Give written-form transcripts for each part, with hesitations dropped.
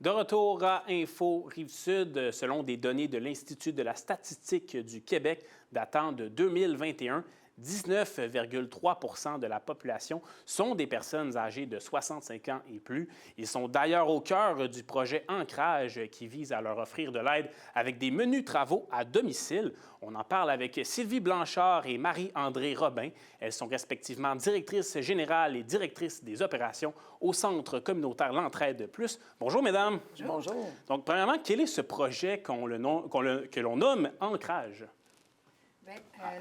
De retour à Info Rive-Sud, selon des données de l'Institut de la statistique du Québec datant de 2021, 19,3 % de la population sont des personnes âgées de 65 ans et plus. Ils sont d'ailleurs au cœur du projet Ancrage qui vise à leur offrir de l'aide avec des menus travaux à domicile. On en parle avec Sylvie Blanchard et Marie-André Robin. Elles sont respectivement directrices générales et directrices des opérations au Centre communautaire L'Entraide Plus. Bonjour, mesdames. Bonjour. Donc, premièrement, quel est ce projet que l'on nomme Ancrage?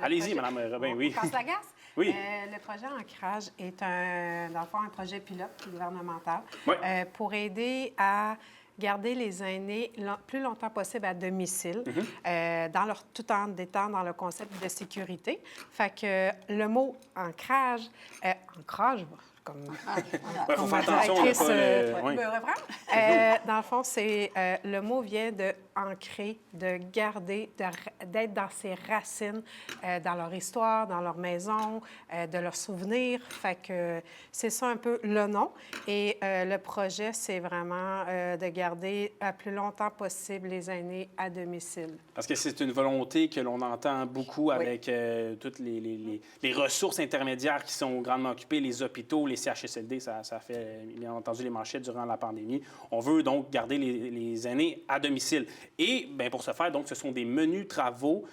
Allez-y, Mme Robin, oui. Passe la gasse? Oui. Le projet Ancrage est, dans le fond, un projet pilote gouvernemental Oui. pour aider à garder les aînés plus longtemps possible à domicile, tout en étant dans le concept de sécurité. Fait que le mot ancrage, comme faut faire attention, directrice, oui. dans le fond, c'est le mot vient de ancrer, de garder, d'être dans ses racines, dans leur histoire, dans leur maison, de leurs souvenirs. Fait que c'est ça un peu le nom. Et le projet, c'est vraiment de garder le plus longtemps possible les aînés à domicile. Parce que c'est une volonté que l'on entend beaucoup avec toutes les ressources intermédiaires qui sont grandement occupées, les hôpitaux, les CHSLD, ça fait bien entendu les manchettes durant la pandémie. On veut donc garder les aînés à domicile. Et bien, pour ce faire, donc, ce sont des menus travaux.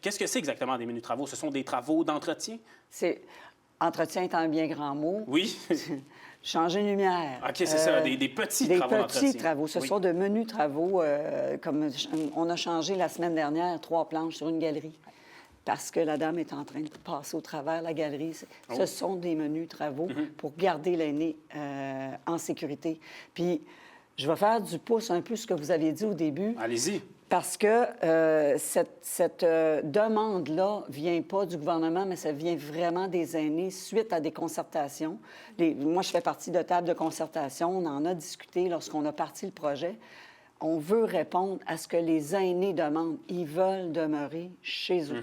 Qu'est-ce que c'est exactement des menus travaux? Ce sont des travaux d'entretien? C'est entretien est un bien grand mot. Oui. Changer une lumière. OK, c'est ça, des petits travaux d'entretien. Des petits travaux. Ce sont de menus travaux. Comme on a changé la semaine dernière 3 planches sur une galerie parce que la dame est en train de passer au travers la galerie. Ce sont des menus travaux pour garder l'aîné en sécurité. Puis, je vais faire du pouce un peu ce que vous aviez dit au début. Allez-y. Parce que cette demande-là ne vient pas du gouvernement, mais ça vient vraiment des aînés suite à des concertations. Moi, je fais partie de table de concertation. On en a discuté lorsqu'on a parti le projet. On veut répondre à ce que les aînés demandent. Ils veulent demeurer chez eux.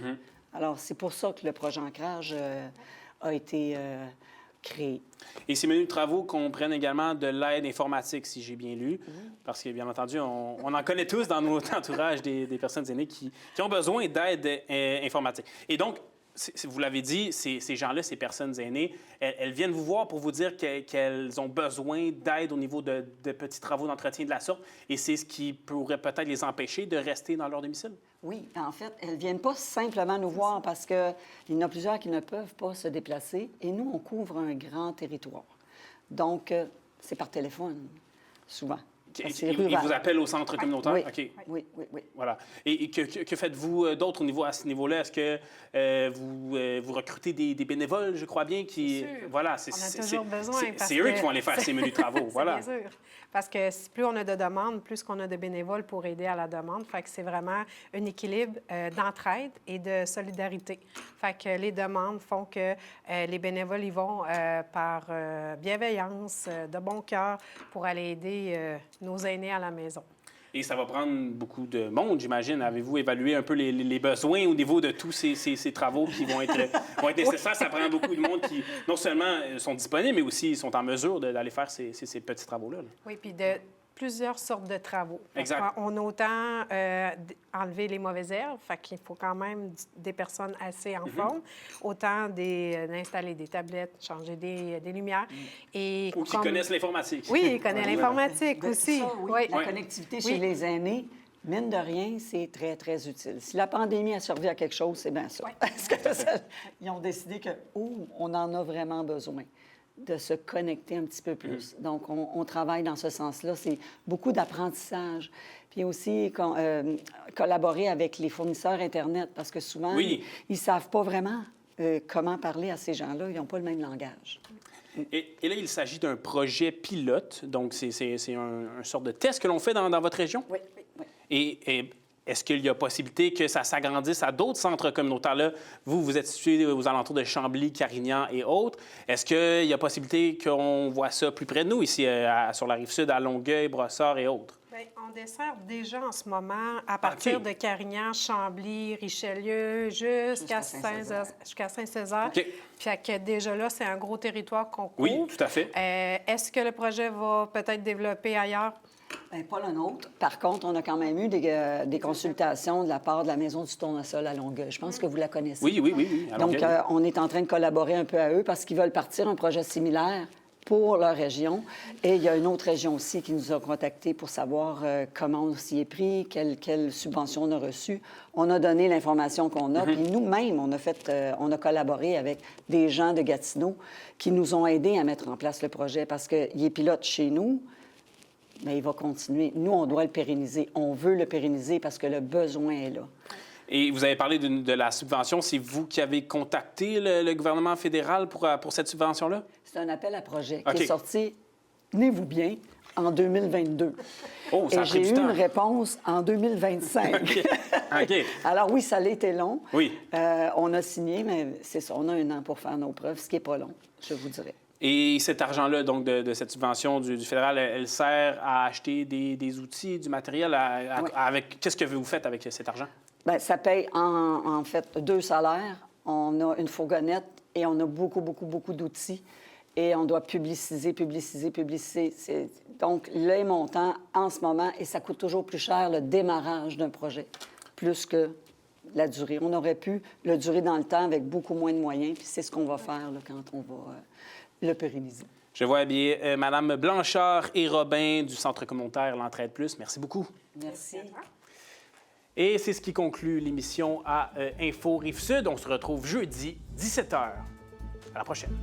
Alors, c'est pour ça que le projet Ancrage a été créé. Et ces menus de travaux comprennent également de l'aide informatique, si j'ai bien lu, parce que, bien entendu, on en connaît tous dans notre entourage des personnes aînées qui ont besoin d'aide informatique. Et donc, vous l'avez dit, ces gens-là, ces personnes aînées, elles viennent vous voir pour vous dire qu'elles ont besoin d'aide au niveau de petits travaux d'entretien de la sorte, et c'est ce qui pourrait peut-être les empêcher de rester dans leur domicile? Oui, en fait, elles ne viennent pas simplement nous voir parce qu'il y en a plusieurs qui ne peuvent pas se déplacer, et nous, on couvre un grand territoire. Donc, c'est par téléphone, souvent. Ils vous appellent au centre communautaire? Oui. OK. Oui. Voilà. Et que faites-vous d'autre à ce niveau-là? Est-ce que vous recrutez des bénévoles, je crois bien, qui... Bien sûr. Voilà, on a toujours besoin. C'est eux qui vont aller faire ces menus de travaux. Voilà. Bien sûr. Parce que plus on a de demandes, plus qu'on a de bénévoles pour aider à la demande. Fait que c'est vraiment un équilibre d'entraide et de solidarité. Fait que les demandes font que les bénévoles y vont par bienveillance, de bon cœur, pour aller aider nos aînés à la maison. Et ça va prendre beaucoup de monde, j'imagine. Avez-vous évalué un peu les besoins au niveau de tous ces travaux qui vont être nécessaires? Ça prend beaucoup de monde qui, non seulement sont disponibles, mais aussi sont en mesure d'aller faire ces petits travaux-là. Oui, puis de plusieurs sortes de travaux. Exact. On a autant enlever les mauvaises herbes, fait qu'il faut quand même des personnes assez en forme, autant d'installer des tablettes, changer des lumières. Et ou qui connaissent l'informatique. Oui, ils connaissent l'informatique aussi. Ça, oui. La connectivité chez les aînés, mine de rien, c'est très, très utile. Si la pandémie a servi à quelque chose, c'est bien ça. Oui. Parce que ils ont décidé que, on en a vraiment besoin de se connecter un petit peu plus. Donc, on travaille dans ce sens-là. C'est beaucoup d'apprentissage. Puis aussi, collaborer avec les fournisseurs Internet, parce que souvent, ils ne savent pas vraiment comment parler à ces gens-là. Ils n'ont pas le même langage. Et là, il s'agit d'un projet pilote. Donc, c'est un sorte de test que l'on fait dans votre région? Oui. Et est-ce qu'il y a possibilité que ça s'agrandisse à d'autres centres communautaires? Là, vous êtes situé aux alentours de Chambly, Carignan et autres. Est-ce qu'il y a possibilité qu'on voit ça plus près de nous, ici, sur la Rive-Sud, à Longueuil, Brossard et autres? Bien, Bien, on dessert déjà en ce moment à partir OK. de Carignan, Chambly, Richelieu, jusqu'à Saint-Césaire. OK. Fait que déjà là, c'est un gros territoire qu'on couvre. Oui, tout à fait. Est-ce que le projet va peut-être développer ailleurs? Bien, pas le nôtre. Par contre, on a quand même eu des consultations de la part de la Maison du tournesol à Longueuil. Je pense que vous la connaissez. Oui. Alors, Donc, on est en train de collaborer un peu à eux parce qu'ils veulent partir un projet similaire pour leur région. Et il y a une autre région aussi qui nous a contactés pour savoir comment on s'y est pris, quelle subvention on a reçue. On a donné l'information qu'on a. Puis nous-mêmes, on a collaboré avec des gens de Gatineau qui nous ont aidés à mettre en place le projet parce qu'il est pilote chez nous, mais il va continuer. Nous, on doit le pérenniser. On veut le pérenniser parce que le besoin est là. Et vous avez parlé de la subvention. C'est vous qui avez contacté le gouvernement fédéral pour cette subvention-là? C'est un appel à projet OK. qui est sorti, tenez-vous bien, en 2022. Oh, ça a Et pris j'ai du eu temps. une réponse en 2025. OK. Alors oui, ça a été long. Oui. On a signé, mais c'est ça, on a 1 an pour faire nos preuves, ce qui n'est pas long, je vous dirais. Et cet argent-là, donc, de cette subvention du fédéral, elle sert à acheter des outils, du matériel. Oui. Qu'est-ce que vous faites avec cet argent? Bien, ça paye en fait 2 salaires. On a une fourgonnette et on a beaucoup d'outils. Et on doit publiciser. Donc, les montants, en ce moment, et ça coûte toujours plus cher le démarrage d'un projet, plus que la durée. On aurait pu le durer dans le temps avec beaucoup moins de moyens, puis c'est ce qu'on va faire là, quand on va le pérenniser. Je vois bien Mme Blanchard et Robin du Centre communautaire L'Entraide Plus. Merci beaucoup. Merci. Et c'est ce qui conclut l'émission à Info Rive-Sud. On se retrouve jeudi, 17h. À la prochaine.